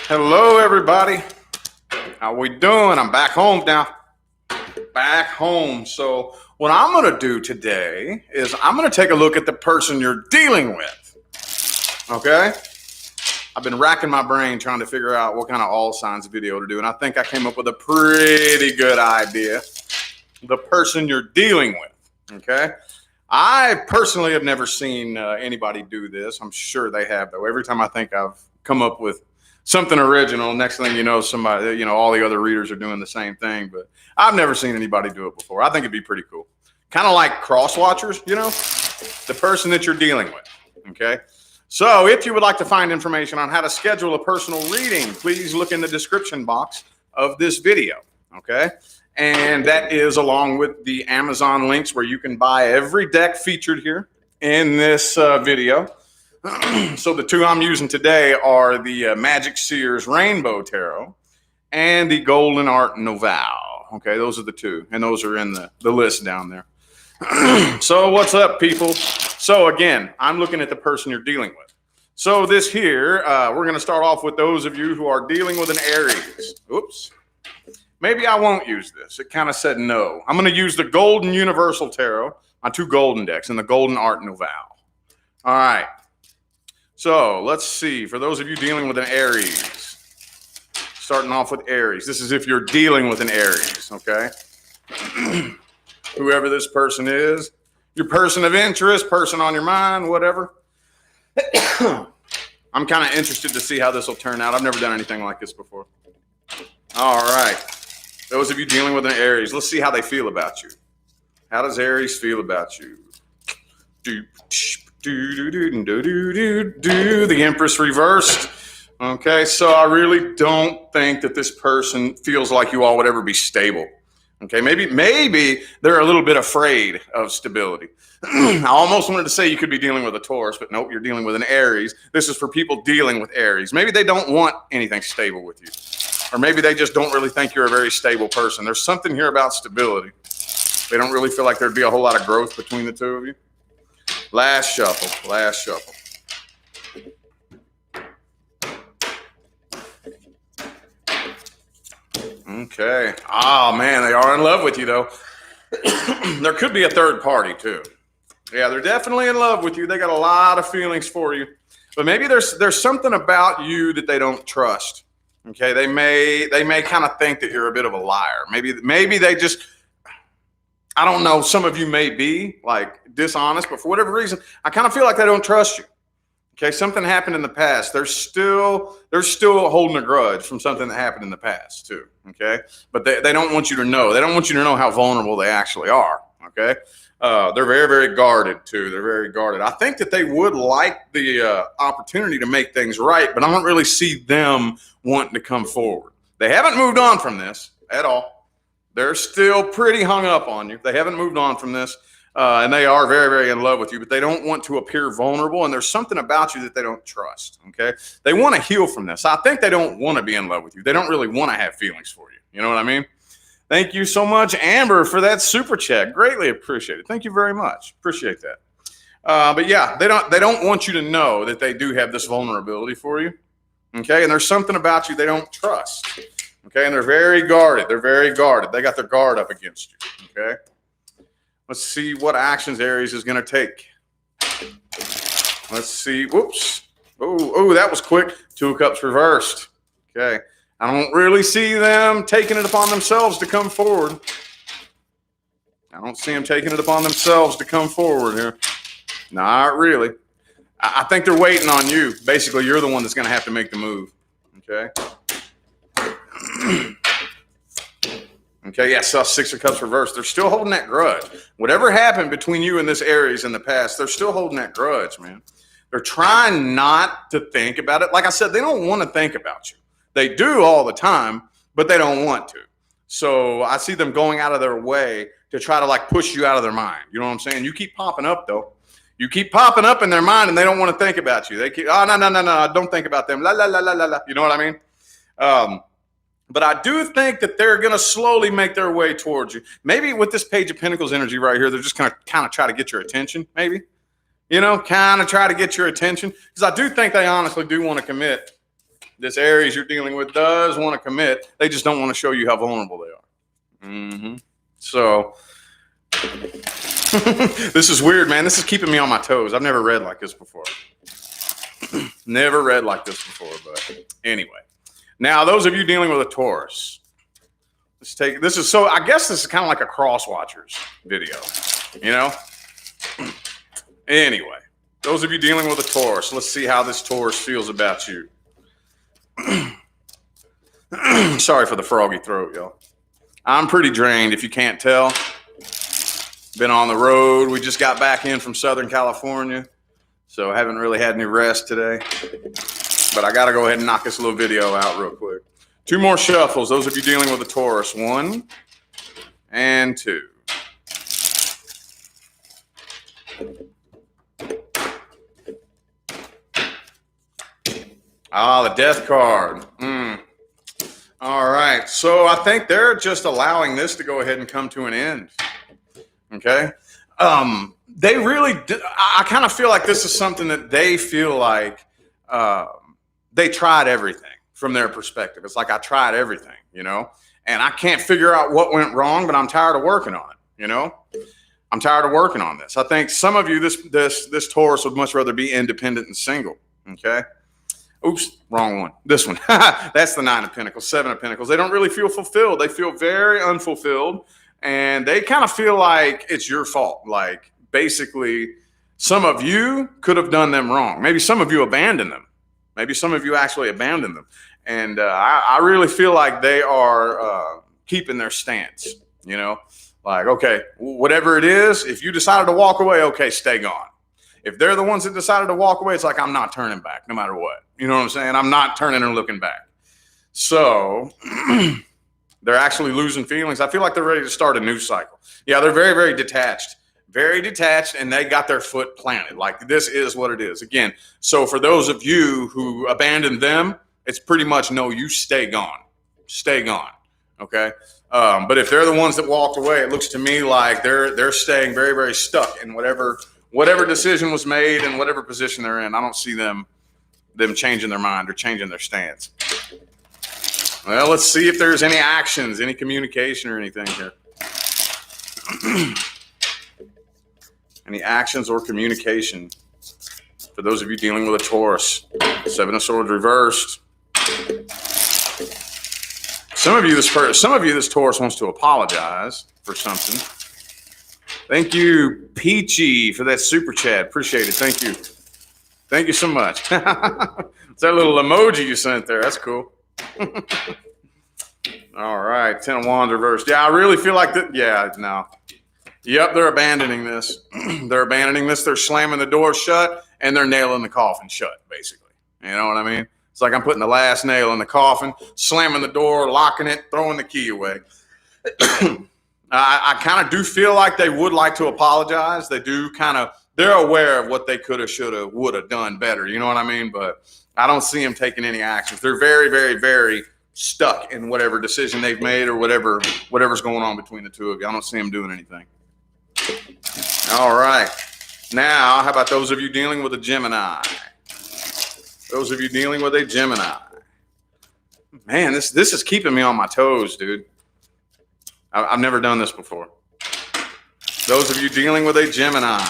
Hello, everybody. How we doing? I'm back home now. Back home. So what I'm going to do today is I'm going to take a look at the person you're dealing with. Okay? I've been racking my brain trying to figure out what kind of all signs video to do, and I think I came up with a pretty good idea. The person you're dealing with. Okay? I personally have never seen anybody do this. I'm sure they have, though. Every time I think I've come up with something original, next thing you know, somebody, all the other readers are doing the same thing, but I've never seen anybody do it before. I think it'd be pretty cool. Kind of like cross watchers, the person that you're dealing with. Okay. So if you would like to find information on how to schedule a personal reading, please look in the description box of this video. Okay. And that is along with the Amazon links where you can buy every deck featured here in this video. So the two I'm using today are the Magicseers Rainbow Tarot and the Golden Art Noveau. Okay, those are the two, and those are in the list down there. So what's up, people? So again, I'm looking at the person you're dealing with. So this here, we're going to start off with those of you who are dealing with an Aries. Oops. Maybe I won't use this. It kind of said no. I'm going to use the Golden Universal Tarot on two golden decks and the Golden Art Noveau. All right. So let's see, for those of you dealing with an Aries, starting off with Aries. This is if you're dealing with an Aries, okay? Whoever this person is, your person of interest, person on your mind, whatever. I'm kind of interested to see how this will turn out. I've never done anything like this before. All right. Those of you dealing with an Aries, let's see how they feel about you. How does Aries feel about you? The Empress reversed. Okay, so I really don't think that this person feels like you all would ever be stable. Okay, maybe they're a little bit afraid of stability. I almost wanted to say you could be dealing with a Taurus, but nope, you're dealing with an Aries. This is for people dealing with Aries. Maybe they don't want anything stable with you. Or maybe they just don't really think you're a very stable person. There's something here about stability. They don't really feel like there'd be a whole lot of growth between the two of you. Last shuffle, last shuffle. Okay. Oh, man, they are in love with you, though. There could be a third party, too. Yeah, they're definitely in love with you. They got a lot of feelings for you. But maybe there's something about you that they don't trust. Okay, they may kind of think that you're a bit of a liar. Maybe they just, I don't know, some of you may be like dishonest, but for whatever reason, I kind of feel like they don't trust you. Okay, something happened in the past. They're still holding a grudge from something that happened in the past too. Okay, but they don't want you to know. They don't want you to know how vulnerable they actually are. Okay, they're very, very guarded too. They're very guarded. I think that they would like the opportunity to make things right, but I don't really see them wanting to come forward. They haven't moved on from this at all. They're still pretty hung up on you. They haven't moved on from this. And they are very, very in love with you, but they don't want to appear vulnerable. And there's something about you that they don't trust. Okay. They want to heal from this. I think they don't want to be in love with you. They don't really want to have feelings for you. You know what I mean? Thank you so much, Amber, for that super chat. Greatly appreciate it. Thank you very much. Appreciate that. But yeah, they don't want you to know that they do have this vulnerability for you. Okay. And there's something about you they don't trust. Okay. And they're very guarded. They're very guarded. They got their guard up against you. Okay. Let's see what actions Aries is going to take. Let's see. Whoops. Oh, that was quick. Two of Cups reversed. Okay. I don't really see them taking it upon themselves to come forward. I don't see them taking it upon themselves to come forward here. Not really. I think they're waiting on you. Basically, you're the one that's going to have to make the move. Okay. Okay, yeah, so Six of Cups reversed. They're still holding that grudge. Whatever happened between you and this Aries in the past, they're still holding that grudge, man. They're trying not to think about it. Like I said, they don't want to think about you. They do all the time, but they don't want to. So I see them going out of their way to try to like push you out of their mind. You know what I'm saying? You keep popping up, though. You keep popping up in their mind, and they don't want to think about you. They keep, oh, no, don't think about them. La, la, la, la, la, la. You know what I mean? But I do think that they're going to slowly make their way towards you. Maybe with this Page of Pentacles energy right here, they're just going to kind of try to get your attention, maybe. you know, kind of try to get your attention. Because I do think they honestly do want to commit. This Aries you're dealing with does want to commit. They just don't want to show you how vulnerable they are. So this is weird, man. This is keeping me on my toes. I've never read like this before. Never read like this before, but anyway. Now, those of you dealing with a Taurus, this is so, I guess this is kind of like a cross watchers video, you know? Anyway, those of you dealing with a Taurus, let's see how this Taurus feels about you. Sorry for the froggy throat, y'all. I'm pretty drained, if you can't tell. Been on the road. We just got back in from Southern California, so I haven't really had any rest today. But I got to go ahead and knock this little video out real quick. 2 more shuffles. Those of you dealing with a Taurus, 1 and 2. Ah, the death card. All right. So I think they're just allowing this to go ahead and come to an end. Okay. They really, I kind of feel like this is something that they feel like they tried everything from their perspective. It's like, I tried everything, you know, and I can't figure out what went wrong, but I'm tired of working on it. You know, I'm tired of working on this. I think some of you, this Taurus would much rather be independent and single. Okay. Oops, wrong one. This one. That's the 9 of Pentacles, 7 of Pentacles. They don't really feel fulfilled. They feel very unfulfilled, and they kind of feel like it's your fault. Like, basically, some of you could have done them wrong. Maybe some of you abandoned them. Maybe some of you actually abandoned them. And I really feel like they are keeping their stance, you know? Like, okay, whatever it is, if you decided to walk away, okay, stay gone. If they're the ones that decided to walk away, it's like, I'm not turning back no matter what. You know what I'm saying? I'm not turning and looking back. So they're actually losing feelings. I feel like they're ready to start a new cycle. Yeah, they're very, very detached. Very detached, and they got their foot planted. Like, this is what it is. Again, so for those of you who abandoned them, it's pretty much, no, you stay gone. Stay gone. Okay? But if they're the ones that walked away, it looks to me like they're staying very, very stuck in whatever decision was made and whatever position they're in. I don't see them changing their mind or changing their stance. Well, let's see if there's any actions, any communication or anything here. Any actions or communication for those of you dealing with a Taurus. 7 of Swords reversed. Some of you, this Taurus wants to apologize for something. Thank you, Peachy, for that super chat. Appreciate it. Thank you. Thank you so much. It's that little emoji you sent there. That's cool. All right. 10 of Wands reversed. Yeah, I really feel like that. Yeah, no. Yep, they're abandoning this. They're abandoning this. They're slamming the door shut, and they're nailing the coffin shut, basically. You know what I mean? It's like I'm putting the last nail in the coffin, slamming the door, locking it, throwing the key away. I kind of do feel like they would like to apologize. They do they're aware of what they could have, should have, would have done better. You know what I mean? But I don't see them taking any actions. They're very, very, very stuck in whatever decision they've made or whatever's going on between the two of you. I don't see them doing anything. All right. Now, how about those of you dealing with a Gemini? Those of you dealing with a Gemini. Man, this is keeping me on my toes, dude. I've never done this before. Those of you dealing with a Gemini.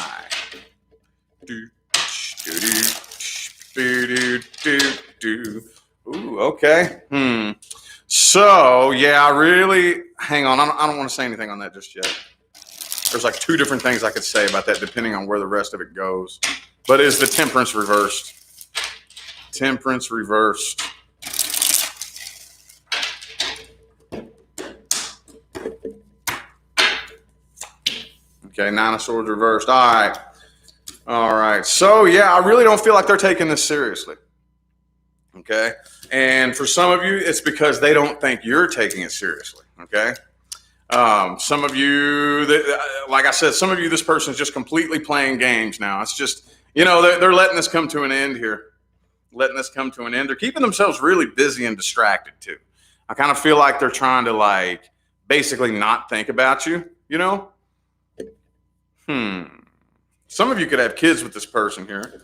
Ooh, okay. So, yeah, hang on. I don't want to say anything on that just yet. There's like 2 different things I could say about that depending on where the rest of it goes. But is the Temperance reversed? Temperance reversed. Okay, 9 of Swords reversed. All right. So, yeah, I really don't feel like they're taking this seriously. Okay? And for some of you, it's because they don't think you're taking it seriously. Okay? Some of you, like I said, some of you, this person is just completely playing games now. It's just, you know, they're letting this come to an end here. Letting this come to an end. They're keeping themselves really busy and distracted, too. I kind of feel like they're trying to, like, basically not think about you, you know? Some of you could have kids with this person here.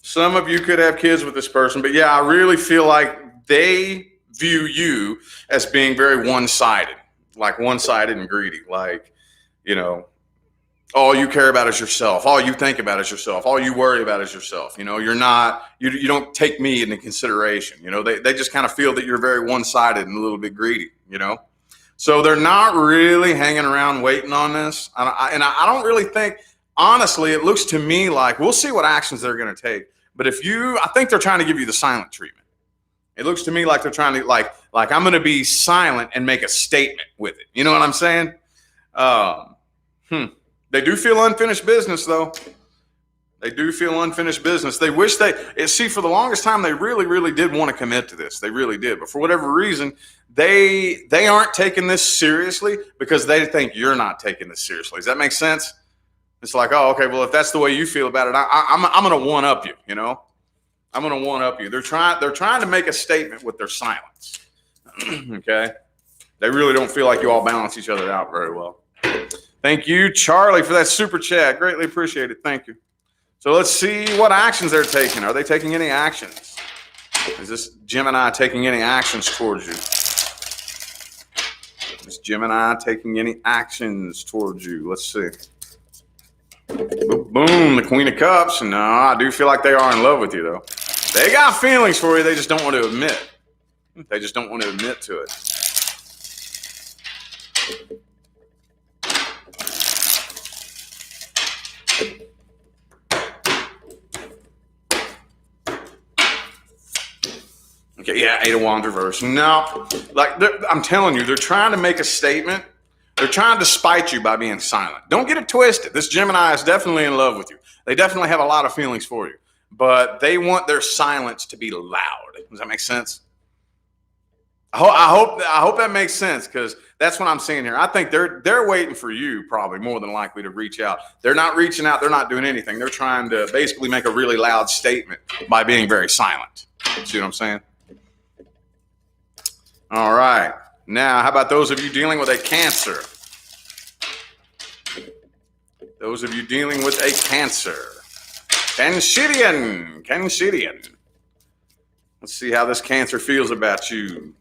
Some of you could have kids with this person. But yeah, I really feel like they view you as being very one-sided, like one-sided and greedy. Like, you know, all you care about is yourself. All you think about is yourself. All you worry about is yourself. You know, you're not, you don't take me into consideration. You know, they just kind of feel that you're very one-sided and a little bit greedy, you know. So they're not really hanging around waiting on this. And I don't really think, honestly, it looks to me like we'll see what actions they're going to take. But I think they're trying to give you the silent treatment. It looks to me like they're trying to, like I'm going to be silent and make a statement with it. You know what I'm saying? They do feel unfinished business, though. They do feel unfinished business. They wish see, for the longest time, they really, really did want to commit to this. They really did. But for whatever reason, they aren't taking this seriously because they think you're not taking this seriously. Does that make sense? It's like, oh, okay, well, if that's the way you feel about it, I'm going to one-up you, you know? I'm going to one-up you. They're trying to make a statement with their silence, okay? They really don't feel like you all balance each other out very well. Thank you, Charlie, for that super chat. Greatly appreciate it. Thank you. So let's see what actions they're taking. Are they taking any actions? Is this Gemini taking any actions towards you? Is Gemini taking any actions towards you? Let's see. Boom, the Queen of Cups. No, I do feel like they are in love with you, though. They got feelings for you. They just don't want to admit. They just don't want to admit to it. Okay, yeah, Eight of Wands reverse. No, like I'm telling you, they're trying to make a statement. They're trying to spite you by being silent. Don't get it twisted. This Gemini is definitely in love with you. They definitely have a lot of feelings for you, but they want their silence to be loud. Does that make sense? I hope that makes sense, because that's what I'm seeing here. I think they're waiting for you, probably more than likely, to reach out. They're not reaching out. They're not doing anything. They're trying to basically make a really loud statement by being very silent. See what I'm saying? All right. Now, how about those of you dealing with a Cancer? Those of you dealing with a Cancer. Cancerian. Let's see how this Cancer feels about you.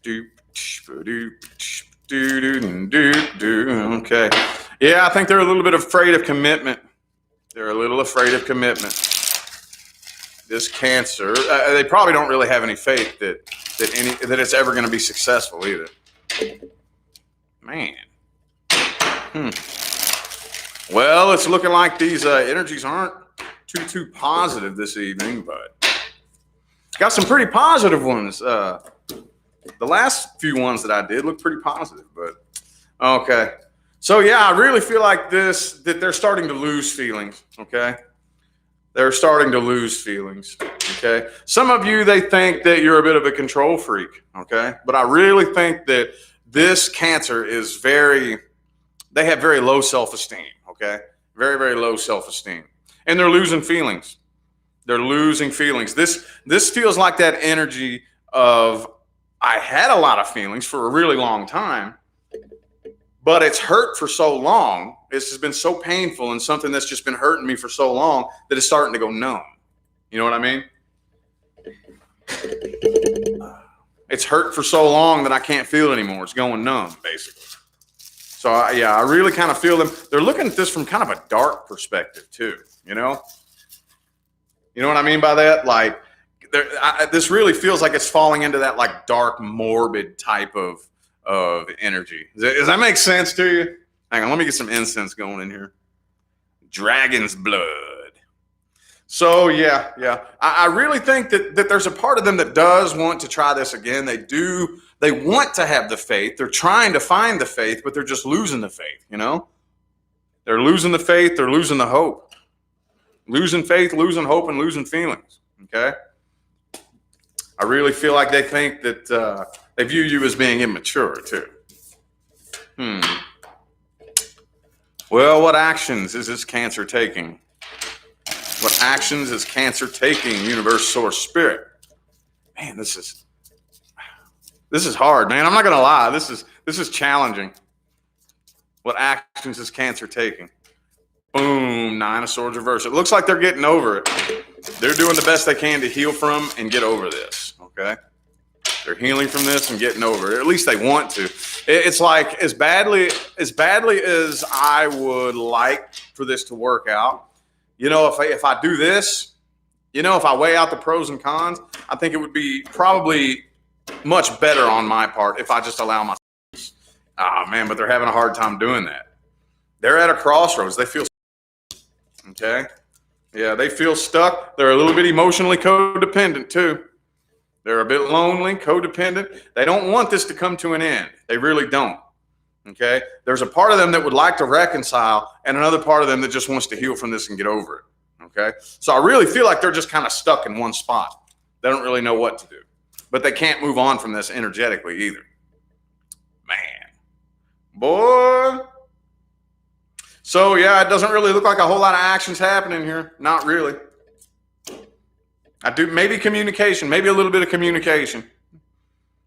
Okay. Yeah, I think they're a little bit afraid of commitment. They're a little afraid of commitment. This Cancer, they probably don't really have any faith that it's ever going to be successful either. Man. Well, it's looking like these energies aren't too positive this evening, but got some pretty positive ones. The last few ones that I did look pretty positive, but okay. So yeah, I really feel like that they're starting to lose feelings, okay? They're starting to lose feelings, okay? Some of you, they think that you're a bit of a control freak, okay? But I really think that this Cancer is they have very low self-esteem, okay? Very, very low self-esteem. And they're losing feelings. They're losing feelings. This feels like that energy of, I had a lot of feelings for a really long time, but it's hurt for so long. It's just been so painful and something that's just been hurting me for so long that it's starting to go numb. You know what I mean? It's hurt for so long that I can't feel it anymore. It's going numb, basically. So, I really kind of feel them. They're looking at this from kind of a dark perspective, too, you know? You know what I mean by that? Like, this really feels like it's falling into that, like, dark, morbid type of energy. Does that make sense to you? Hang on, let me get some incense going in here. Dragon's blood. So, yeah. I really think that there's a part of them that does want to try this again. They want to have the faith. They're trying to find the faith, but they're just losing the faith, you know? They're losing the faith. They're losing the hope. Losing faith, losing hope, and losing feelings, okay? I really feel like they think that they view you as being immature, too. Well, what actions is this Cancer taking? What actions is Cancer taking, Universe, Source, Spirit? Man, this is hard, man. I'm not going to lie. This is challenging. What actions is Cancer taking? Boom, Nine of Swords reversed. It looks like they're getting over it. They're doing the best they can to heal from and get over this, okay? They're healing from this and getting over it. At least they want to. It's like as badly as I would like for this to work out. You know, if I do this, you know, if I weigh out the pros and cons, I think it would be probably much better on my part if I just allow myself. Ah, man, but they're having a hard time doing that. They're at a crossroads. They feel, okay? Yeah, they feel stuck. They're a little bit emotionally codependent too. They're a bit lonely, codependent. They don't want this to come to an end. They really don't, okay? There's a part of them that would like to reconcile and another part of them that just wants to heal from this and get over it, okay? So I really feel like they're just kind of stuck in one spot. They don't really know what to do, but they can't move on from this energetically either. Man, boy. So yeah, it doesn't really look like a whole lot of actions happening here. Not really. I do maybe communication, maybe a little bit of communication,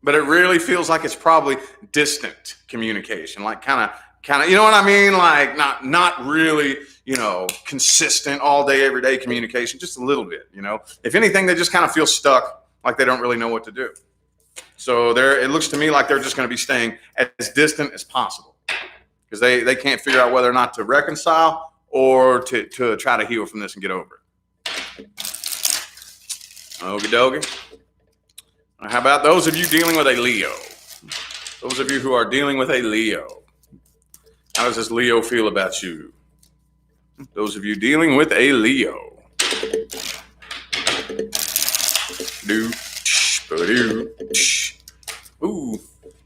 but it really feels like it's probably distant communication, like kind of, you know what I mean? Like not really, you know, consistent all day, every day communication, just a little bit, you know. If anything, they just kind of feel stuck, like they don't really know what to do. So it looks to me like they're just going to be staying as distant as possible because they can't figure out whether or not to reconcile or to try to heal from this and get over it. Okie dokie. How about those of you dealing with a Leo? Those of you who are dealing with a Leo. How does this Leo feel about you? Those of you dealing with a Leo. Ooh,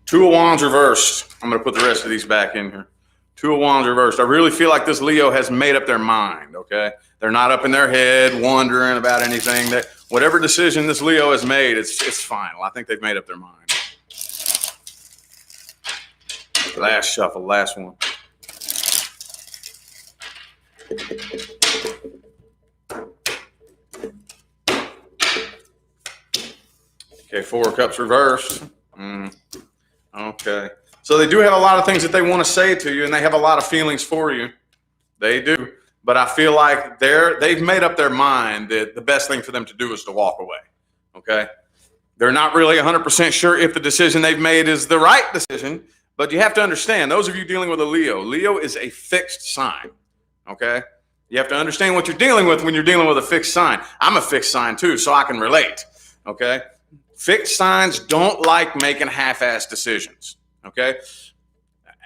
Two of Wands reversed. I'm going to put the rest of these back in here. Two of Wands reversed. I really feel like this Leo has made up their mind, okay? They're not up in their head wondering about anything. That whatever decision this Leo has made, it's final. I think they've made up their mind. Last shuffle, last one. Okay, Four of Cups reversed. Okay. So they do have a lot of things that they want to say to you, and they have a lot of feelings for you. They do. But I feel like they've made up their mind that the best thing for them to do is to walk away. Okay? They're not really 100% sure if the decision they've made is the right decision, but you have to understand, those of you dealing with a Leo is a fixed sign. Okay? You have to understand what you're dealing with when you're dealing with a fixed sign. I'm a fixed sign too, so I can relate. Okay? Fixed signs don't like making half-assed decisions. Okay?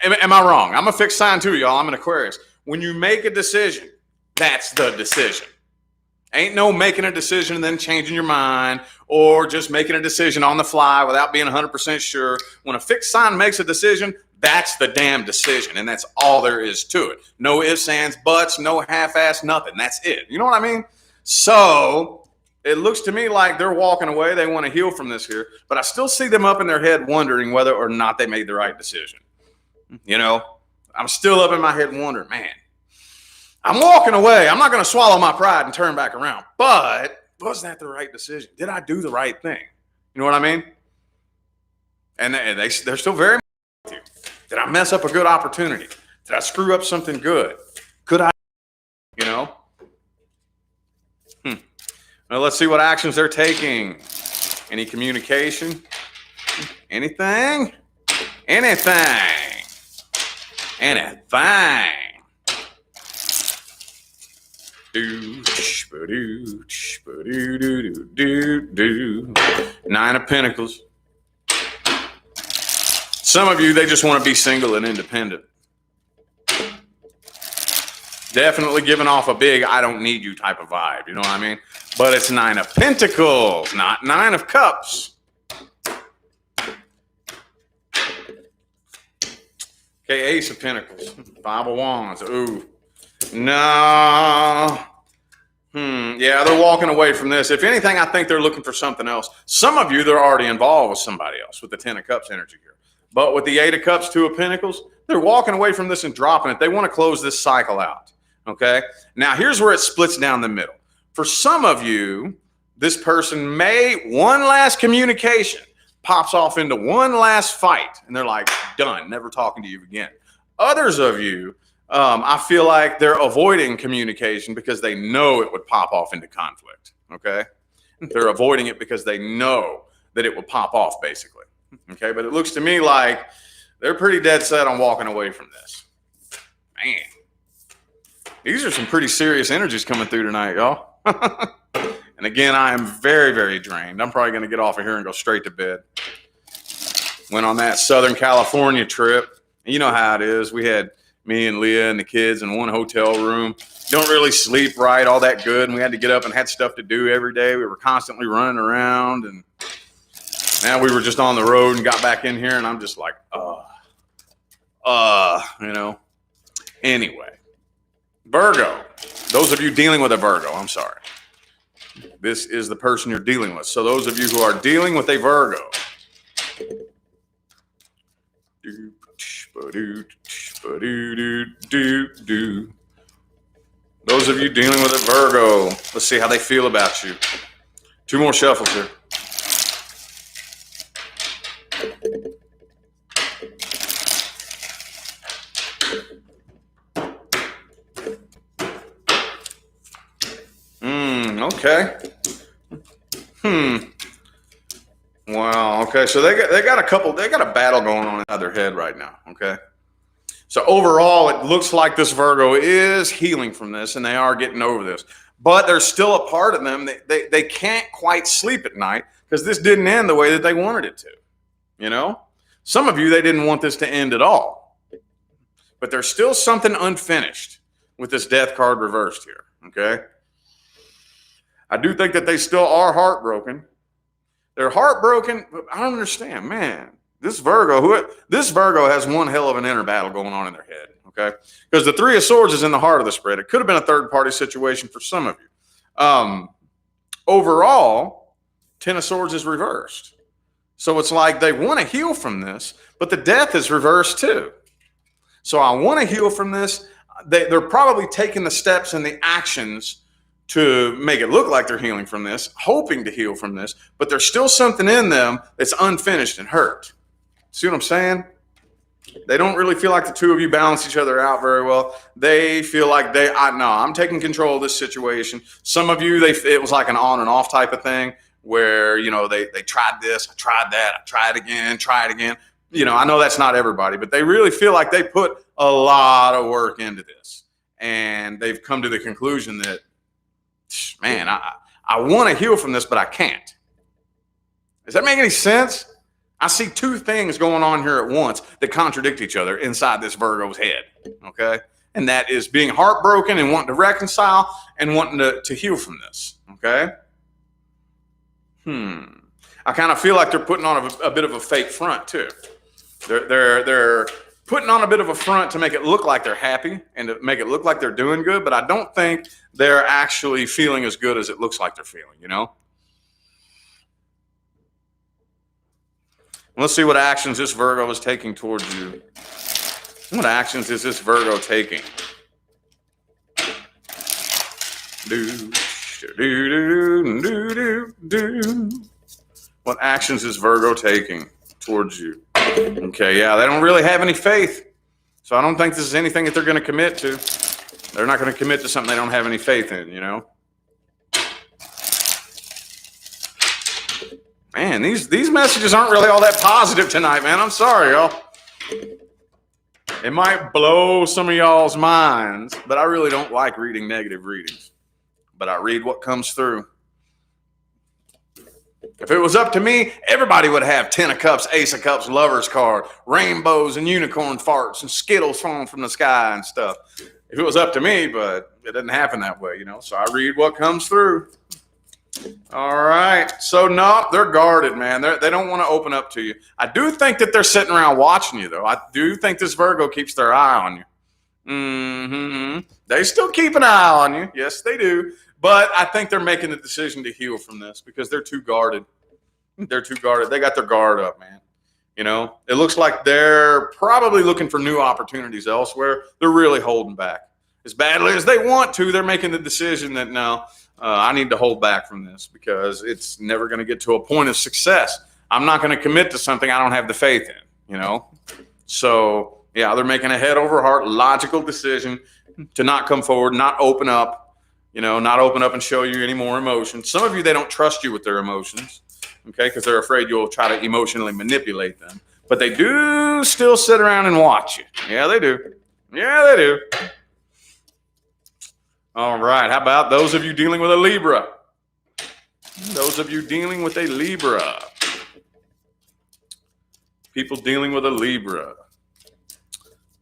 Am I wrong? I'm a fixed sign too, y'all. I'm an Aquarius. When you make a decision, that's the decision. Ain't no making a decision and then changing your mind or just making a decision on the fly without being 100% sure. When a fixed sign makes a decision, that's the damn decision, and that's all there is to it. No ifs, ands, buts, no half-ass, nothing. That's it. You know what I mean? So it looks to me like they're walking away. They want to heal from this here, but I still see them up in their head wondering whether or not they made the right decision. You know, I'm still up in my head wondering, man, I'm walking away. I'm not going to swallow my pride and turn back around, but was that the right decision? Did I do the right thing? You know what I mean? And they're still very with you. Did I mess up a good opportunity? Did I screw up something good? Could I, you know? Well, let's see what actions they're taking. Any communication? Anything? Anything? Anything? Nine of Pentacles. Some of you, they just want to be single and independent. Definitely giving off a big I don't need you type of vibe. You know what I mean? But it's Nine of Pentacles, not Nine of Cups. Okay, Ace of Pentacles. Five of Wands. Ooh. No. Yeah, they're walking away from this. If anything, I think they're looking for something else. Some of you, they're already involved with somebody else with the Ten of Cups energy here. But with the Eight of Cups, Two of Pentacles, they're walking away from this and dropping it. They want to close this cycle out. Okay? Now, here's where it splits down the middle. For some of you, this person may, one last communication pops off into one last fight, and they're like, done, never talking to you again. Others of you, I feel like they're avoiding communication because they know it would pop off into conflict. Okay. They're avoiding it because they know that it would pop off, basically. Okay. But it looks to me like they're pretty dead set on walking away from this. Man, these are some pretty serious energies coming through tonight, y'all. And again, I am very, very drained. I'm probably going to get off of here and go straight to bed. Went on that Southern California trip. You know how it is. We had me and Leah and the kids in one hotel room. Don't really sleep right all that good. And we had to get up and had stuff to do every day. We were constantly running around. And now we were just on the road and got back in here. And I'm just like, you know. Anyway, Virgo. Those of you dealing with a Virgo, I'm sorry. This is the person you're dealing with. So those of you who are dealing with a Virgo. Those of you dealing with a Virgo, let's see how they feel about you. 2 more shuffles here. Okay. Wow. Okay. So they got a battle going on inside their head right now. Okay. So overall, it looks like this Virgo is healing from this and they are getting over this, but there's still a part of them they can't quite sleep at night because this didn't end the way that they wanted it to. You know, some of you, they didn't want this to end at all, but there's still something unfinished with this death card reversed here. Okay. I do think that they still are heartbroken. They're heartbroken, but I don't understand, man. This Virgo has one hell of an inner battle going on in their head, okay? Because the 3 of Swords is in the heart of the spread. It could have been a third-party situation for some of you. Overall, 10 of Swords is reversed. So it's like they want to heal from this, but the death is reversed too. So I want to heal from this. They're probably taking the steps and the actions to make it look like they're healing from this, hoping to heal from this, but there's still something in them that's unfinished and hurt. See what I'm saying? They don't really feel like the 2 of you balance each other out very well. They feel like I'm taking control of this situation. Some of you, it was like an on and off type of thing where, you know, they tried this, I tried that, I tried again. You know, I know that's not everybody, but they really feel like they put a lot of work into this. And they've come to the conclusion that, man, I want to heal from this, but I can't. Does that make any sense? I see 2 things going on here at once that contradict each other inside this Virgo's head, okay? And that is being heartbroken and wanting to reconcile and wanting to heal from this, okay? I kind of feel like they're putting on a bit of a fake front too. They're putting on a bit of a front to make it look like they're happy and to make it look like they're doing good, but I don't think they're actually feeling as good as it looks like they're feeling, you know? Let's see what actions this Virgo is taking towards you. What actions is this Virgo taking? What actions is Virgo taking towards you? Okay, yeah, they don't really have any faith. So I don't think this is anything that they're going to commit to. They're not going to commit to something they don't have any faith in, you know? Man, these messages aren't really all that positive tonight, man. I'm sorry, y'all. It might blow some of y'all's minds, but I really don't like reading negative readings. But I read what comes through. If it was up to me, everybody would have 10 of Cups, Ace of Cups, Lover's card, rainbows and unicorn farts and Skittles falling from the sky and stuff. If it was up to me, but it doesn't happen that way, you know. So I read what comes through. All right. So no, they're guarded, man. They don't want to open up to you. I do think that they're sitting around watching you, though. I do think this Virgo keeps their eye on you. They still keep an eye on you. Yes, they do. But I think they're making the decision to heal from this because they're too guarded. They're too guarded. They got their guard up, man. You know, it looks like they're probably looking for new opportunities elsewhere. They're really holding back. As badly as they want to, they're making the decision that no, I need to hold back from this because it's never going to get to a point of success. I'm not going to commit to something I don't have the faith in, you know? So Yeah, they're making a head over heart, logical decision to not come forward, not open up, not open up and show you any more emotion. Some of you, they don't trust you with their emotions, okay, because they're afraid you'll try to emotionally manipulate them. But they do still sit around and watch you. Yeah, they do. Yeah, they do. All right, how about those of you dealing with a Libra? Those of you dealing with a Libra. People dealing with a Libra.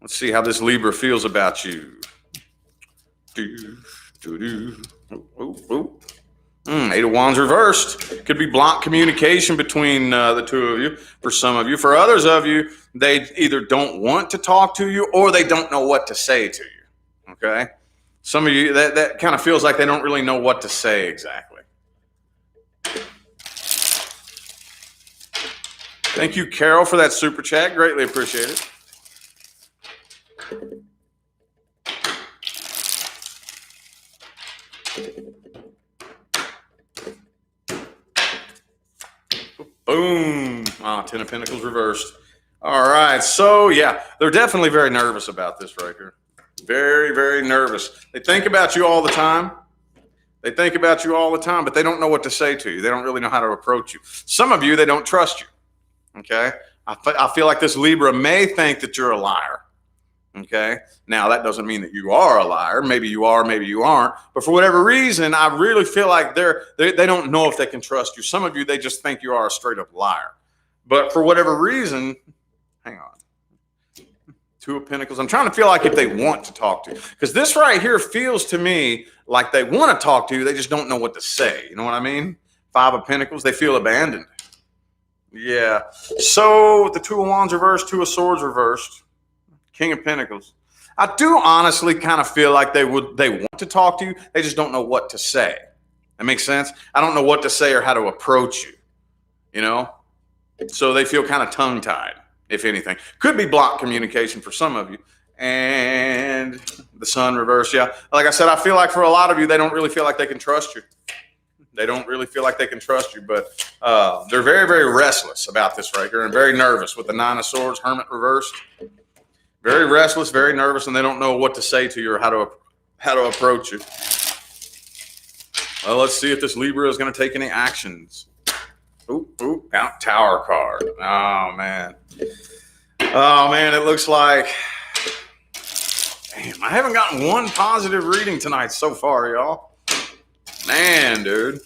Let's see how this Libra feels about you. Eight of Wands reversed. Could be blocked communication between the two of you for some of you. For others of you, they either don't want to talk to you or they don't know what to say to you. Okay? Some of you, that kind of feels like they don't really know what to say exactly. Thank you, Carol, for that super chat. Greatly appreciate it. Boom. Ten of Pentacles reversed. All right. So, yeah, they're definitely very nervous about this right here. Very, very nervous. They think about you all the time. They think about you all the time, but they don't know what to say to you. They don't really know how to approach you. Some of you, they don't trust you. Okay? I feel like this Libra may think that you're a liar. Okay? Now, that doesn't mean that you are a liar. Maybe you are, maybe you aren't. But for whatever reason, I really feel like they don't know if they can trust you. Some of you, they just think you are a straight up liar. But for whatever reason, hang on. Two of Pentacles. I'm trying to feel like if they want to talk to you. Because this right here feels to me like they want to talk to you. They just don't know what to say. You know what I mean? Five of Pentacles. They feel abandoned. Yeah. So the Two of Wands reversed, Two of Swords reversed. King of Pentacles. I do honestly kind of feel like they want to talk to you. They just don't know what to say. That makes sense? I don't know what to say or how to approach you. So they feel kind of tongue-tied, if anything. Could be blocked communication for some of you. And the Sun reversed. Yeah. Like I said, I feel like for a lot of you, they don't really feel like they can trust you. They don't really feel like they can trust you, but they're very, very restless about this right here and very nervous with the Nine of Swords, Hermit reversed. Very restless, very nervous, and they don't know what to say to you or how to approach you. Well, let's see if this Libra is going to take any actions. Tower card. Oh, man. It looks like... Damn, I haven't gotten one positive reading tonight so far, y'all. Man, dude.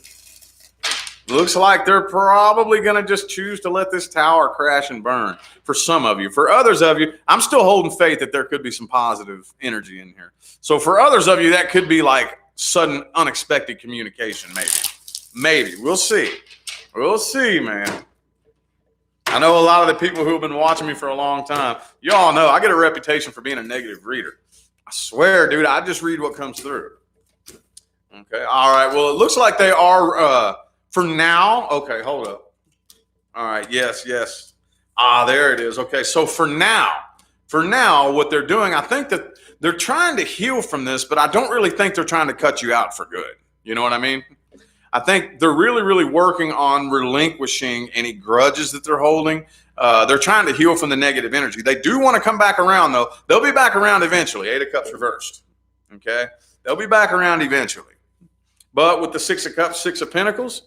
Looks like they're probably going to just choose to let this tower crash and burn for some of you. For others of you, I'm still holding faith that there could be some positive energy in here. So for others of you, that could be like sudden, unexpected communication, maybe. Maybe. We'll see. We'll see, man. I know a lot of the people who have been watching me for a long time, y'all know I get a reputation for being a negative reader. I swear, dude, I just read what comes through. Okay. All right. Well, it looks like they are... For now, okay, hold up. All right, yes. There it is. Okay, so for now, what they're doing, I think that they're trying to heal from this, but I don't really think they're trying to cut you out for good. You know what I mean? I think they're really, really working on relinquishing any grudges that they're holding. They're trying to heal from the negative energy. They do want to come back around, though. They'll be back around eventually. Eight of Cups reversed. Okay? They'll be back around eventually. But with the Six of Cups, Six of Pentacles,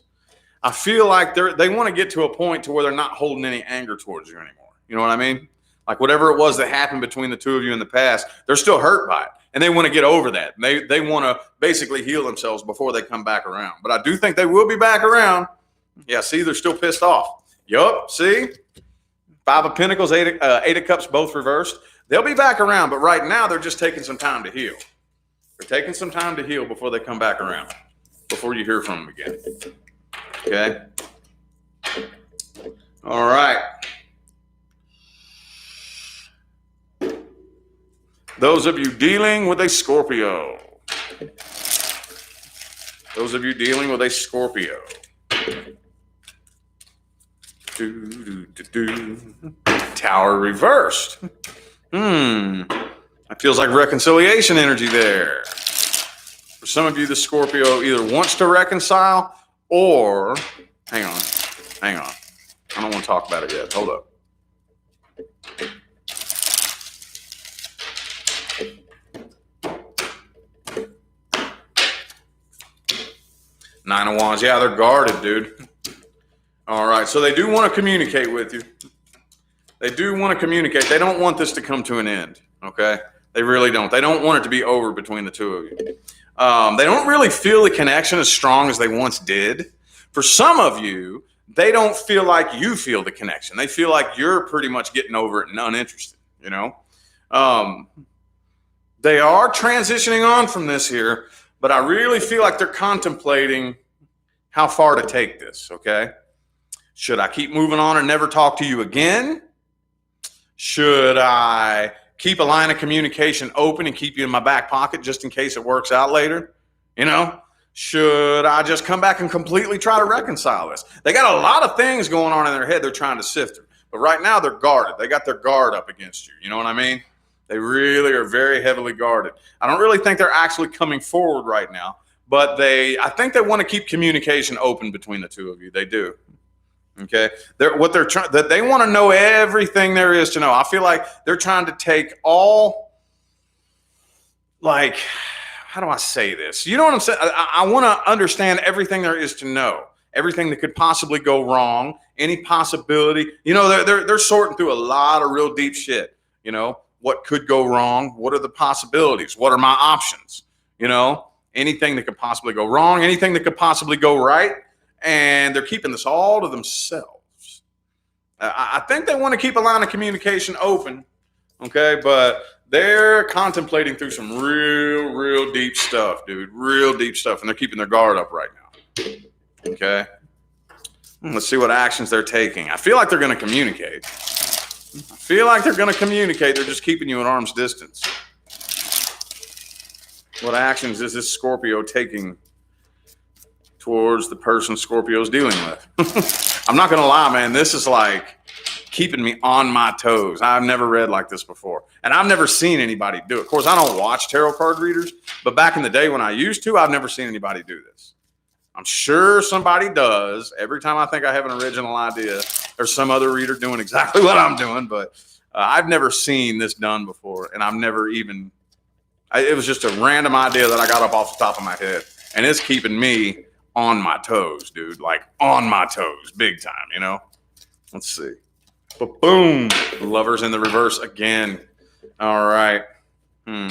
I feel like they want to get to a point to where they're not holding any anger towards you anymore. You know what I mean? Like whatever it was that happened between the two of you in the past, they're still hurt by it. And they want to get over that. They want to basically heal themselves before they come back around. But I do think they will be back around. Yeah, see, they're still pissed off. Yup, see? Five of Pentacles, Eight of Cups, both reversed. They'll be back around, but right now they're just taking some time to heal. They're taking some time to heal before they come back around, before you hear from them again. Okay. All right. Those of you dealing with a Scorpio. Those of you dealing with a Scorpio. Tower reversed. That feels like reconciliation energy there. For some of you, the Scorpio either wants to reconcile or, hang on. I don't want to talk about it yet. Hold up. Nine of Wands. Yeah, they're guarded, dude. All right. So they do want to communicate with you. They do want to communicate. They don't want this to come to an end. Okay. They really don't. They don't want it to be over between the two of you. They don't really feel the connection as strong as they once did. For some of you, they don't feel like you feel the connection. They feel like you're pretty much getting over it and uninterested, you know? They are transitioning on from this here, but I really feel like they're contemplating how far to take this, okay? Should I keep moving on and never talk to you again? Should I keep a line of communication open and keep you in my back pocket just in case it works out later? You know? Should I just come back and completely try to reconcile this? They got a lot of things going on in their head they're trying to sift through. But right now they're guarded. They got their guard up against you. You know what I mean? They really are very heavily guarded. I don't really think they're actually coming forward right now. But I think they want to keep communication open between the two of you. They do. Okay, they want to know everything there is to know. I feel like they're trying to take all, like, how do I say this? You know what I'm saying? I want to understand everything there is to know, everything that could possibly go wrong, any possibility. You know, they're sorting through a lot of real deep shit. You know, what could go wrong? What are the possibilities? What are my options? You know, anything that could possibly go wrong, anything that could possibly go right. And they're keeping this all to themselves. I think they want to keep a line of communication open, okay? But they're contemplating through some real deep stuff, dude. Real deep stuff. And they're keeping their guard up right now, okay? Let's see what actions they're taking. I feel like they're going to communicate. They're just keeping you at arm's distance. What actions is this Scorpio taking towards the person Scorpio's dealing with? I'm not going to lie, man. This is like keeping me on my toes. I've never read like this before. And I've never seen anybody do it. Of course, I don't watch tarot card readers, but back in the day when I used to, I've never seen anybody do this. I'm sure somebody does. Every time I think I have an original idea, there's some other reader doing exactly what I'm doing, but I've never seen this done before. And I've never even, it was just a random idea that I got up off the top of my head. And it's keeping me on my toes, dude. Like on my toes, big time, you know? Let's see. But boom, Lovers in the reverse again. All right. Boom.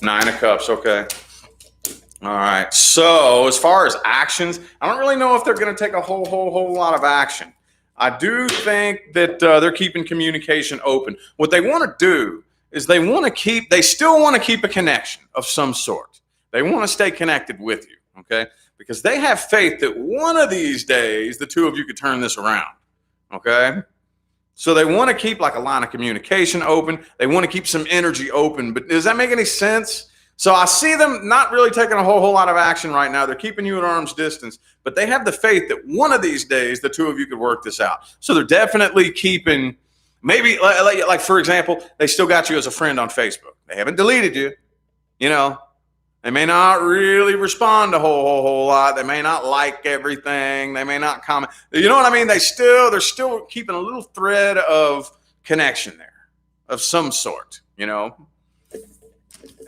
Nine of Cups. Okay. All right. So as far as actions, I don't really know if they're going to take a whole lot of action. I do think that they're keeping communication open. What they want to do is they still want to keep a connection of some sort. They want to stay connected with you, okay? Because they have faith that one of these days, the two of you could turn this around, okay? So they want to keep like a line of communication open. They want to keep some energy open. But does that make any sense? So I see them not really taking a whole lot of action right now. They're keeping you at arm's distance, but they have the faith that one of these days, the two of you could work this out. So they're definitely keeping, maybe like for example, they still got you as a friend on Facebook. They haven't deleted you, you know. They may not really respond a whole lot. They may not like everything. They may not comment. You know what I mean? They're still keeping a little thread of connection there of some sort, you know.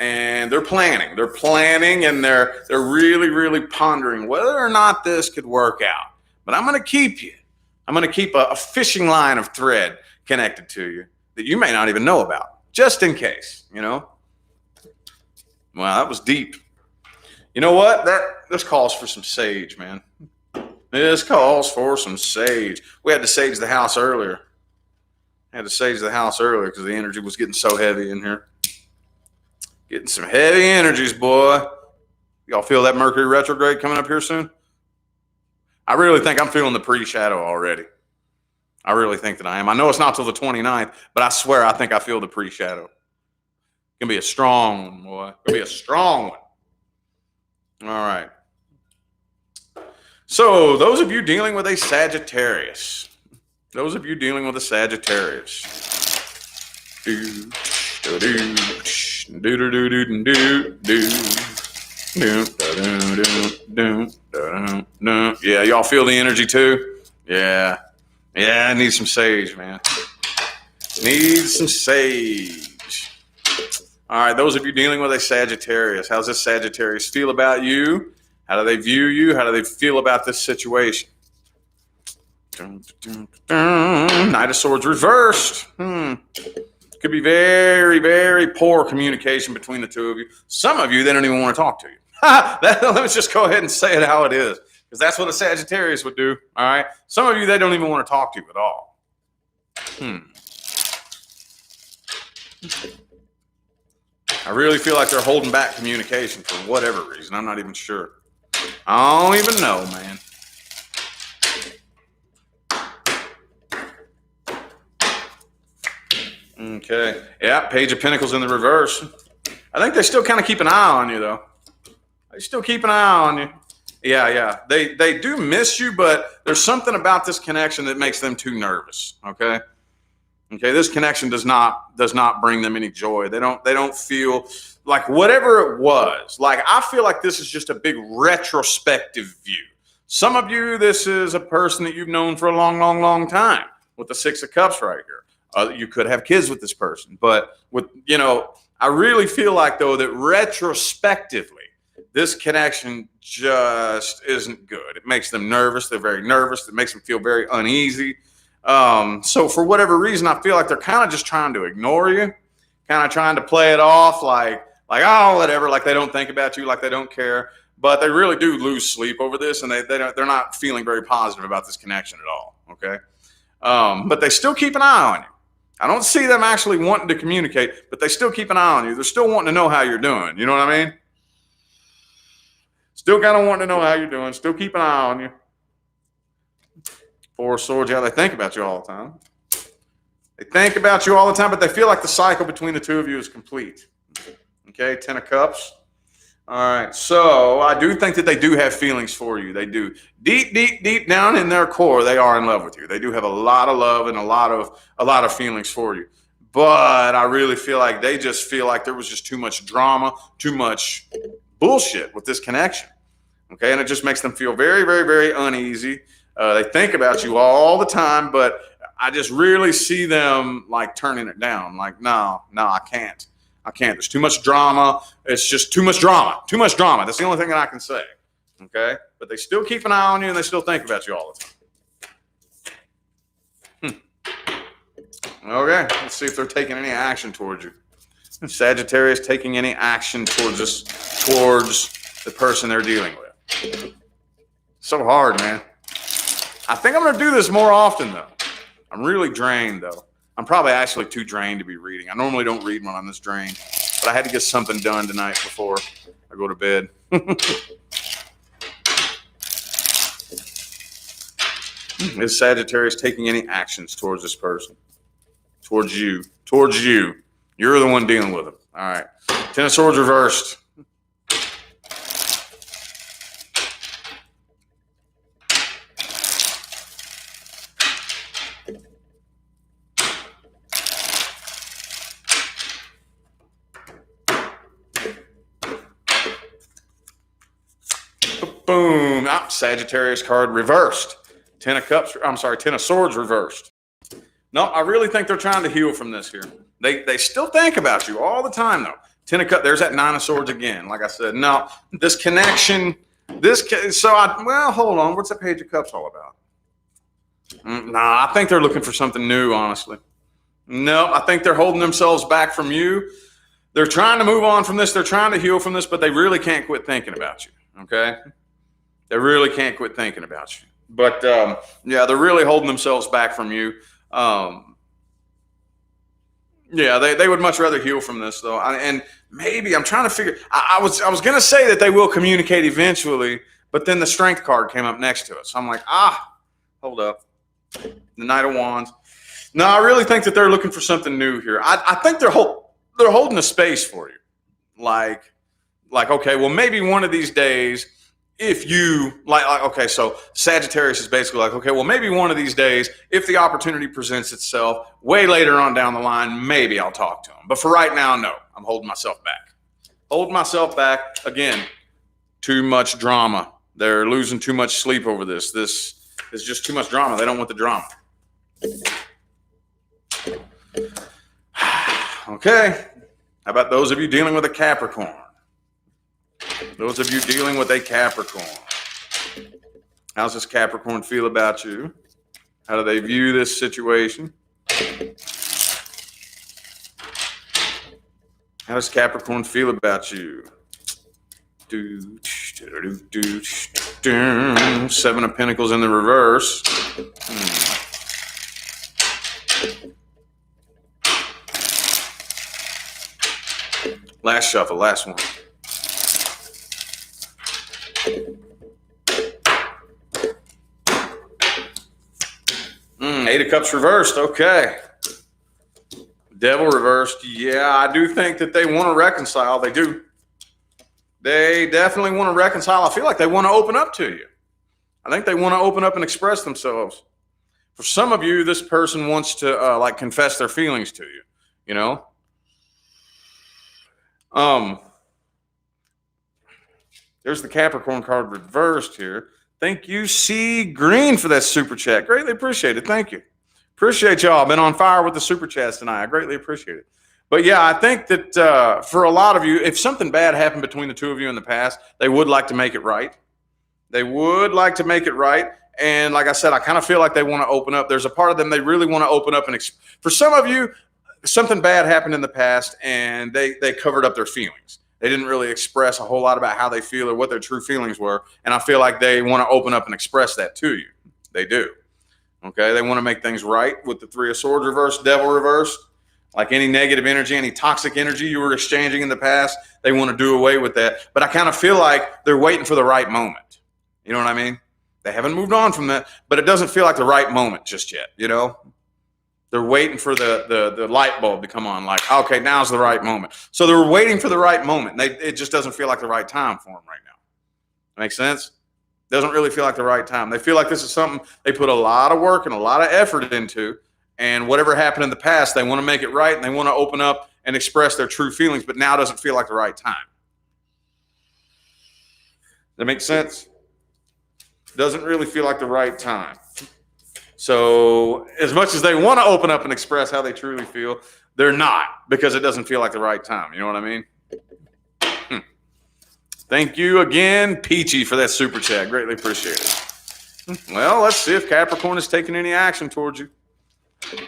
And they're planning, and they're really pondering whether or not this could work out. But I'm going to keep you. I'm going to keep a fishing line of thread connected to you that you may not even know about, just in case, you know. Wow, that was deep. You know what? This calls for some sage, man. This calls for some sage. We had to sage the house earlier. Because the energy was getting so heavy in here. Getting some heavy energies, boy. Y'all feel that Mercury retrograde coming up here soon? I really think I'm feeling the pre-shadow already. I really think that I am. I know it's not till the 29th, but I swear I think I feel the pre-shadow. It's going to be a strong one, boy. It's going to be a strong one. All right. So those of you dealing with a Sagittarius. Yeah, y'all feel the energy too? Yeah. Yeah, I need some sage, man. Need some sage. All right, those of you dealing with a Sagittarius, how's this Sagittarius feel about you? How do they view you? How do they feel about this situation? Knight of Swords reversed. Could be very, very poor communication between the two of you. Some of you, they don't even want to talk to you. Let's just go ahead and say it how it is, because that's what a Sagittarius would do. All right. Some of you, they don't even want to talk to you at all. I really feel like they're holding back communication for whatever reason. I'm not even sure. I don't even know, man. Okay. Yeah, Page of Pentacles in the reverse. I think they still kind of keep an eye on you, though. They still keep an eye on you. Yeah. They do miss you, but there's something about this connection that makes them too nervous. Okay. This connection does not bring them any joy. They don't feel like whatever it was. Like, I feel like this is just a big retrospective view. Some of you, this is a person that you've known for a long, long, long time with the Six of Cups right here. You could have kids with this person, but I really feel like, though, that retrospectively, this connection just isn't good. It makes them nervous. They're very nervous. It makes them feel very uneasy. So for whatever reason, I feel like they're kind of just trying to ignore you, kind of trying to play it off like, oh, whatever, like they don't think about you, like they don't care. But they really do lose sleep over this, and they're not feeling very positive about this connection at all. Okay. But they still keep an eye on you. I don't see them actually wanting to communicate, but they still keep an eye on you. They're still wanting to know how you're doing. You know what I mean? Still kind of wanting to know how you're doing. Still keep an eye on you. Four of Swords, yeah, they think about you all the time. They think about you all the time, but they feel like the cycle between the two of you is complete. Okay, Ten of Cups. All right, so I do think that they do have feelings for you. They do. Deep, deep, deep down in their core, they are in love with you. They do have a lot of love and a lot of feelings for you. But I really feel like they just feel like there was just too much drama, too much bullshit with this connection. Okay, and it just makes them feel very, very, very uneasy. They think about you all the time, but I just really see them like turning it down. Like, no, I can't. There's too much drama. It's just too much drama. That's the only thing that I can say. Okay? But they still keep an eye on you, and they still think about you all the time. Okay, let's see if they're taking any action towards you. Sagittarius taking any action towards the person they're dealing with. So hard, man. I think I'm going to do this more often, though. I'm really drained, though. I'm probably actually too drained to be reading. I normally don't read when I'm this drained, but I had to get something done tonight before I go to bed. Is Sagittarius taking any actions towards this person? Towards you. You're the one dealing with them. All right. Ten of Swords reversed. Boom. Sagittarius card reversed. Ten of Swords reversed. No, I really think they're trying to heal from this here. They still think about you all the time, though. Ten of Cups, there's that Nine of Swords again. Like I said, no, this connection, hold on. What's that Page of Cups all about? I think they're looking for something new, honestly. No, I think they're holding themselves back from you. They're trying to move on from this. They're trying to heal from this, but they really can't quit thinking about you, okay? They really can't quit thinking about you. But, they're really holding themselves back from you. They would much rather heal from this, though. And maybe I'm trying to figure. I was going to say that they will communicate eventually, but then the Strength card came up next to it. So I'm like, hold up. The Knight of Wands. No, I really think that they're looking for something new here. I think they're holding a space for you. Like, okay, well, maybe one of these days, if you okay, so Sagittarius is basically like, okay, well, maybe one of these days, if the opportunity presents itself way later on down the line, maybe I'll talk to him. But for right now, no, I'm holding myself back. Again, too much drama. They're losing too much sleep over this. This is just too much drama. They don't want the drama. Okay. How about those of you dealing with a Capricorn? Those of you dealing with a Capricorn. How's this Capricorn feel about you? How do they view this situation? How does Capricorn feel about you? Seven of Pentacles in the reverse. Last shuffle, last one. Eight of Cups reversed. Okay. Devil reversed. Yeah, I do think that they want to reconcile. They do. They definitely want to reconcile. I feel like they want to open up to you. I think they want to open up and express themselves. For some of you, this person wants to like confess their feelings to you, you know? There's the Capricorn card reversed here. Thank you, C. Green, for that super chat. Greatly appreciate it. Thank you. Appreciate y'all. Been on fire with the super chats tonight. I greatly appreciate it. But yeah, I think that for a lot of you, if something bad happened between the two of you in the past, they would like to make it right. They would like to make it right. And like I said, I kind of feel like they want to open up. There's a part of them they really want to open up. And for some of you, something bad happened in the past and they covered up their feelings. They didn't really express a whole lot about how they feel or what their true feelings were. And I feel like they want to open up and express that to you. They do. Okay, they want to make things right with the Three of Swords reversed, Devil reversed. Like any negative energy, any toxic energy you were exchanging in the past, they want to do away with that. But I kind of feel like they're waiting for the right moment. You know what I mean? They haven't moved on from that, but it doesn't feel like the right moment just yet, you know? They're waiting for the light bulb to come on, like, okay, now's the right moment. So they're waiting for the right moment. It just doesn't feel like the right time for them right now. Make sense? Doesn't really feel like the right time. They feel like this is something they put a lot of work and a lot of effort into, and whatever happened in the past, they want to make it right, and they want to open up and express their true feelings, but now doesn't feel like the right time. Does that make sense? Doesn't really feel like the right time. So as much as they want to open up and express how they truly feel, they're not, because it doesn't feel like the right time. You know what I mean? Thank you again, Peachy, for that super chat. Greatly appreciate it. Well, let's see if Capricorn is taking any action towards you.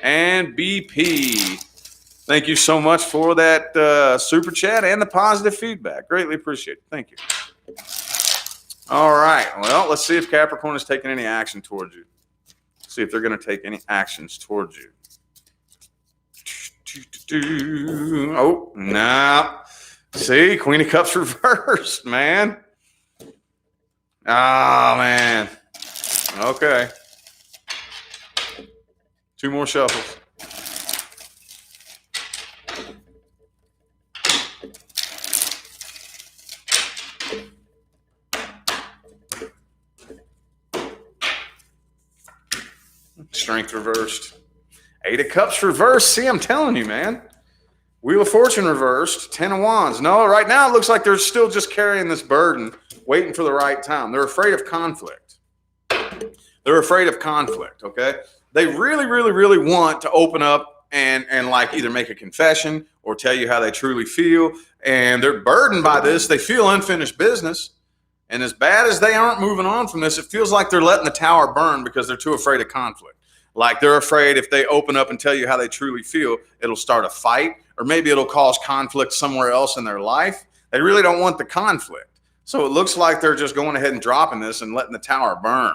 And BP, thank you so much for that super chat and the positive feedback. Greatly appreciate it. Thank you. All right. Well, let's see if Capricorn is taking any action towards you. See if they're going to take any actions towards you. Oh, nah. See, Queen of Cups reversed, man. Oh, man. Okay. Two more shuffles. Strength reversed. Eight of Cups reversed. See, I'm telling you, man. Wheel of Fortune reversed. Ten of Wands. No, right now it looks like they're still just carrying this burden, waiting for the right time. They're afraid of conflict. They're afraid of conflict, okay? They really, really, really want to open up and like either make a confession or tell you how they truly feel. And they're burdened by this. They feel unfinished business. And as bad as they aren't moving on from this, it feels like they're letting the tower burn because they're too afraid of conflict. Like they're afraid if they open up and tell you how they truly feel, it'll start a fight, or maybe it'll cause conflict somewhere else in their life. They really don't want the conflict. So it looks like they're just going ahead and dropping this and letting the tower burn.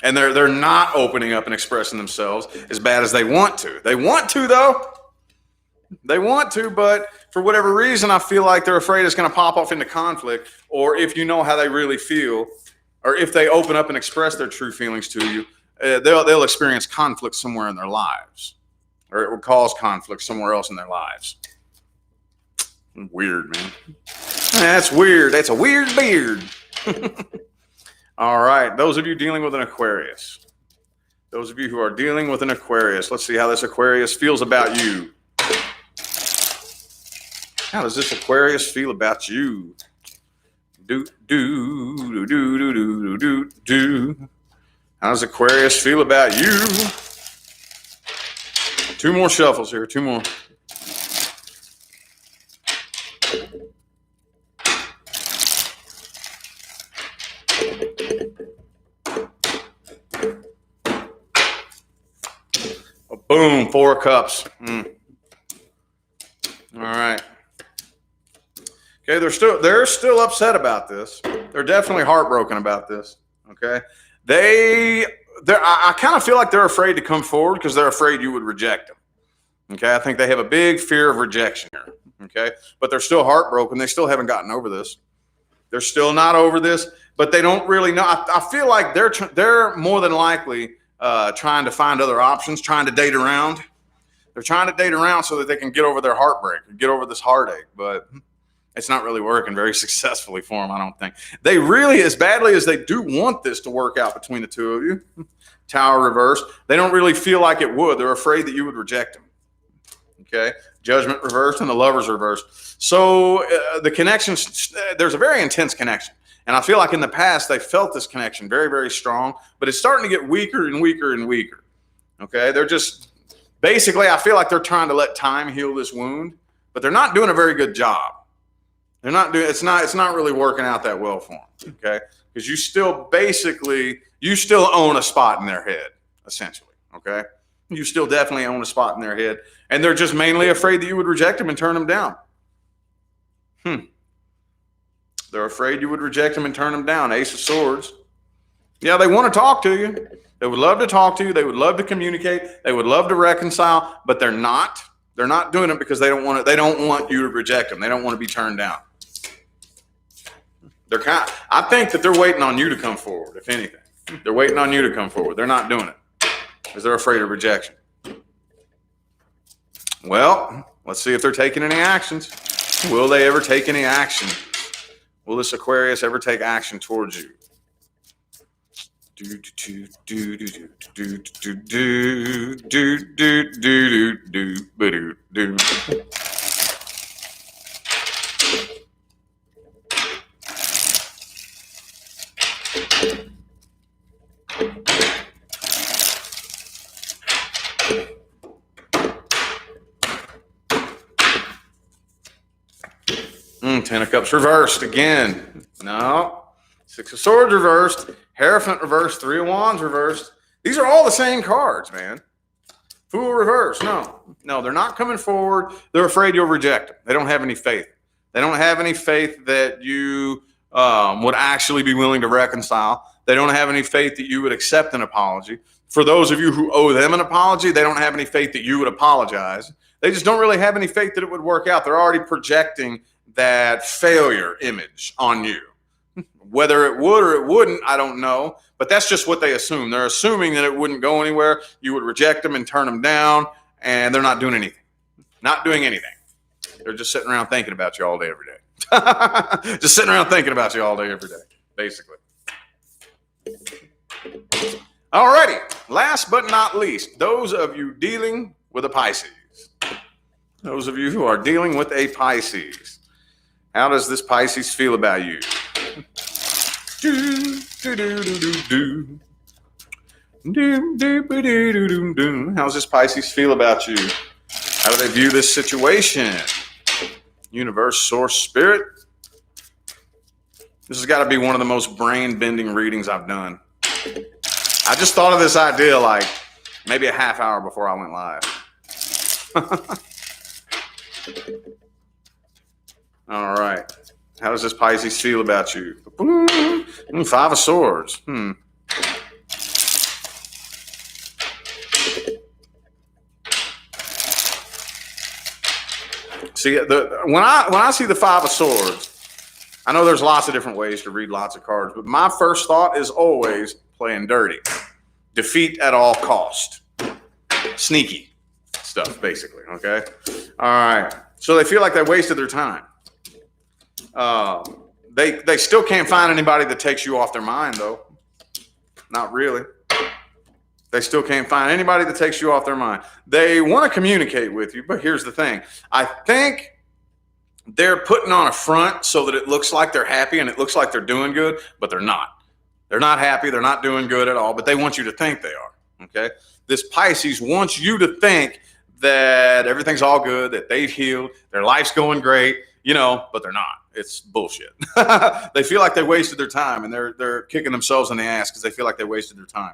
And they're not opening up and expressing themselves as bad as they want to. They want to, though. They want to, but for whatever reason, I feel like they're afraid it's going to pop off into conflict, or if you know how they really feel, or if they open up and express their true feelings to you, they'll experience conflict somewhere in their lives, or it will cause conflict somewhere else in their lives. Weird, man. That's weird. That's a weird beard. All right. Those of you dealing with an Aquarius. Those of you who are dealing with an Aquarius, let's see how this Aquarius feels about you. How does this Aquarius feel about you? Do, do, do, do, do, do, do, do. How does Aquarius feel about you? 2 more shuffles here, 2 more. Oh, boom, 4 of cups. All right. Okay, they're still upset about this. They're definitely heartbroken about this. Okay, I kind of feel like they're afraid to come forward because they're afraid you would reject them. Okay, I think they have a big fear of rejection here. Okay, but they're still heartbroken. They still haven't gotten over this. They're still not over this, but they don't really know. I feel like they're more than likely trying to find other options, trying to date around. They're trying to date around so that they can get over their heartbreak, get over this heartache, but it's not really working very successfully for them, I don't think. They really, as badly as they do want this to work out between the 2 of you, Tower reversed, they don't really feel like it would. They're afraid that you would reject them. Okay? Judgment reversed and the Lovers reversed. So the connection, there's a very intense connection. And I feel like in the past, they felt this connection very, very strong, but it's starting to get weaker and weaker and weaker. Okay? They're just, basically, I feel like they're trying to let time heal this wound, but they're not doing a very good job. They're not doing. It's not really working out that well for them. Okay, because you still own a spot in their head, essentially. Okay, you still definitely own a spot in their head, and they're just mainly afraid that you would reject them and turn them down. They're afraid you would reject them and turn them down. Ace of Swords. Yeah, they want to talk to you. They would love to talk to you. They would love to communicate. They would love to reconcile, but they're not. They're not doing it because they don't want it. They don't want you to reject them. They don't want to be turned down. I think that they're waiting on you to come forward, if anything. They're waiting on you to come forward. They're not doing it because they're afraid of rejection. Well, let's see if they're taking any actions. Will they ever take any action? Will this Aquarius ever take action towards you? Ten of Cups reversed again. No. 6 of Swords reversed. Hierophant reversed. 3 of Wands reversed. These are all the same cards, man. Fool reversed. No, they're not coming forward. They're afraid you'll reject them. They don't have any faith. They don't have any faith that you would actually be willing to reconcile. They don't have any faith that you would accept an apology. For those of you who owe them an apology, they don't have any faith that you would apologize. They just don't really have any faith that it would work out. They're already projecting that failure image on you. Whether it would or it wouldn't, I don't know. But that's just what they assume. They're assuming that it wouldn't go anywhere. You would reject them and turn them down, and they're not doing anything. Not doing anything. They're just sitting around thinking about you all day, every day. Just sitting around thinking about you all day, every day, basically. Alrighty. Last but not least, those of you dealing with a Pisces. Those of you who are dealing with a Pisces. How does this Pisces feel about you? How's this Pisces feel about you? How do they view this situation? Universe, source, spirit. This has got to be one of the most brain-bending readings I've done. I just thought of this idea like maybe a half hour before I went live. All right. How does this Pisces feel about you? 5 of Swords. See, when I see the 5 of Swords, I know there's lots of different ways to read lots of cards, but my first thought is always playing dirty. Defeat at all cost. Sneaky stuff, basically, okay? All right. So they feel like they wasted their time. They still can't find anybody that takes you off their mind, though. Not really. They still can't find anybody that takes you off their mind. They want to communicate with you, but here's the thing. I think they're putting on a front so that it looks like they're happy and it looks like they're doing good, but they're not. They're not happy. They're not doing good at all, but they want you to think they are. Okay. This Pisces wants you to think that everything's all good, that they've healed, their life's going great, but they're not. It's bullshit. They feel like they wasted their time, and they're kicking themselves in the ass because they feel like they wasted their time.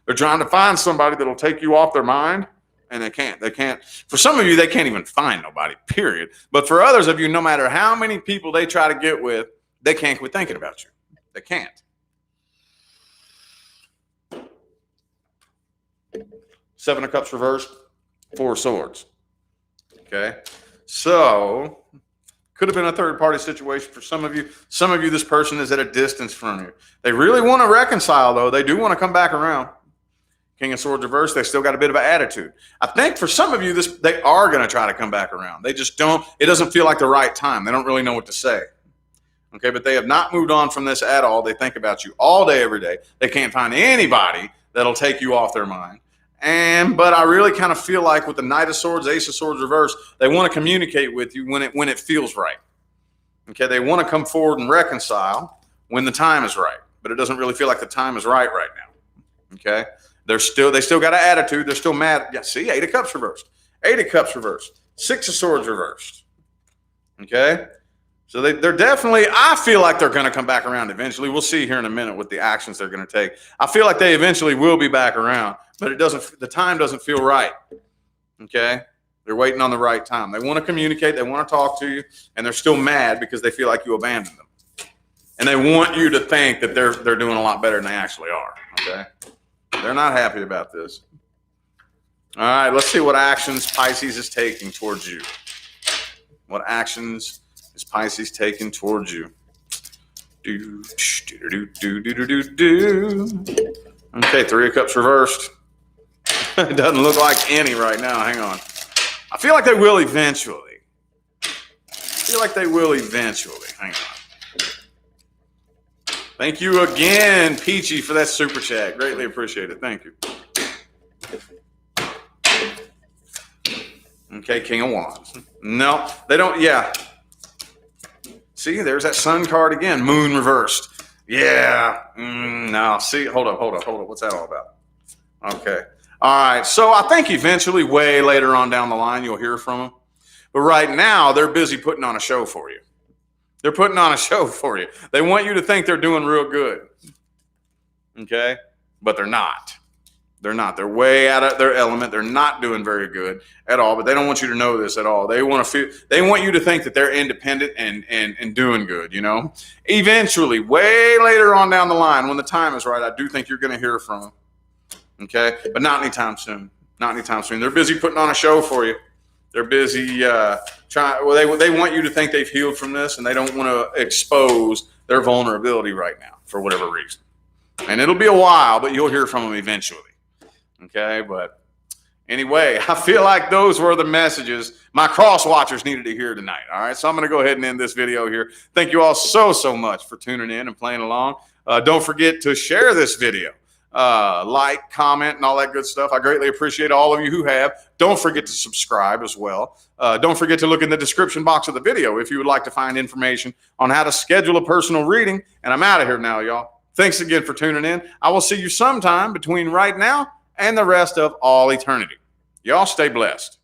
They're trying to find somebody that'll take you off their mind, and they can't. They can't. For some of you, they can't even find nobody, period. But for others of you, no matter how many people they try to get with, they can't quit thinking about you. They can't. Seven of Cups reversed, Four of Swords. Okay. So could have been a third party situation for some of you. Some of you, this person is at a distance from you. They really want to reconcile, though. They do want to come back around. King of Swords reversed, they still got a bit of an attitude. I think for some of you, they are going to try to come back around. They just don't. It doesn't feel like the right time. They don't really know what to say. Okay, but they have not moved on from this at all. They think about you all day, every day. They can't find anybody that'll take you off their mind. But I really kind of feel like with the Knight of Swords, Ace of Swords reversed, they want to communicate with you when it feels right. Okay, they want to come forward and reconcile when the time is right, but it doesn't really feel like the time is right now. Okay, they still got an attitude. They're still mad. Yeah, see, Eight of Cups reversed, Eight of Cups reversed, Six of Swords reversed. Okay, so they're definitely. I feel like they're going to come back around eventually. We'll see here in a minute what the actions they're going to take. I feel like they eventually will be back around. But it doesn't. The time doesn't feel right. Okay, they're waiting on the right time. They want to communicate. They want to talk to you, and they're still mad because they feel like you abandoned them, and they want you to think that they're doing a lot better than they actually are. Okay, they're not happy about this. All right, let's see what actions Pisces is taking towards you. What actions is Pisces taking towards you? Okay, Three of Cups reversed. It doesn't look like any right now. Hang on. I feel like they will eventually. Hang on. Thank you again, Peachy, for that super chat. Greatly appreciate it. Thank you. Okay, King of Wands. No, they don't. Yeah. See, there's that Sun card again. Moon reversed. Yeah. No, see, hold up. What's that all about? Okay. All right. So I think eventually, way later on down the line, you'll hear from them. But right now, they're busy putting on a show for you. They're putting on a show for you. They want you to think they're doing real good. Okay? But they're not. They're not. They're way out of their element. They're not doing very good at all. But they don't want you to know this at all. They want you to think that they're independent and doing good, Eventually, way later on down the line, when the time is right, I do think you're going to hear from them. Okay? But not anytime soon. Not anytime soon. They're busy putting on a show for you. They're busy trying. Well, they want you to think they've healed from this, and they don't want to expose their vulnerability right now for whatever reason. And it'll be a while, but you'll hear from them eventually. Okay, but anyway, I feel like those were the messages my cross watchers needed to hear tonight. All right, so I'm going to go ahead and end this video here. Thank you all so much for tuning in and playing along. Don't forget to share this video. Like, comment, and all that good stuff. I greatly appreciate all of you who have. Don't forget to subscribe as well. Don't forget to look in the description box of the video if you would like to find information on how to schedule a personal reading. And I'm out of here now, y'all. Thanks again for tuning in. I will see you sometime between right now and the rest of all eternity. Y'all stay blessed.